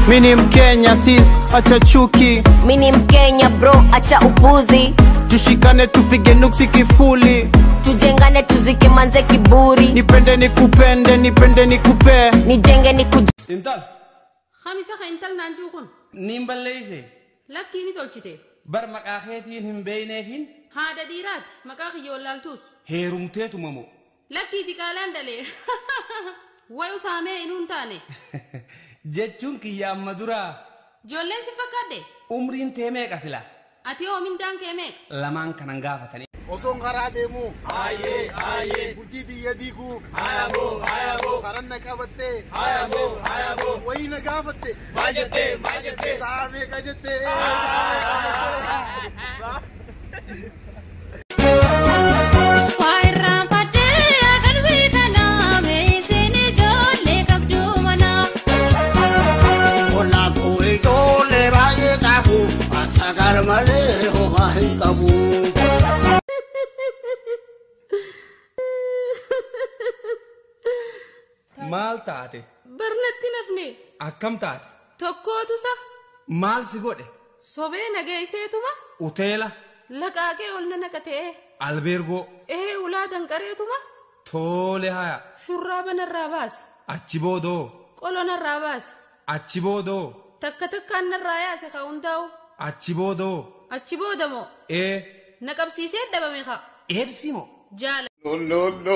Mini Mkenya sis, acha chuki. Mini Mkenya bro, acha upuzi. Tushikane tupige nuksi kifuli. Tujengane tuzike manze kiburi. Nipende nikupende, nipende nikupe. Nijenge niku Intal Khamisa kha intal nanju khun nimballeise lakini tolchite bar maqaaxeetiin hin beeyneefin hada dirat maka khiyollaltus heerumteetu mamo lakki dikalan dale wayu same inun tane jechuun kiyyaa maduraa jollen si fakkaade umriin teemee qasila ati oomin danke meek lamaan kanan gaafatanii Osong karademu, aye, bulti digu, ayabo, karanna kabatte, ayabo, wahi nagafatte, majete, saame kajete, maal taate barnatti nafne akkam taate tokkootu sa maal si godhe sobee nageesseetuma uteela laqaaqee ol naqatee albeergoo ulaa danqareetuma toole haya shurraaba narraa baase achi boodoo qolo narraa baase achi boodoo takka takkaan narraa yaase ka hundaa'u achi boodoo achi boodamoo naqabsiisee dhabame ka eersimo jaala no. No.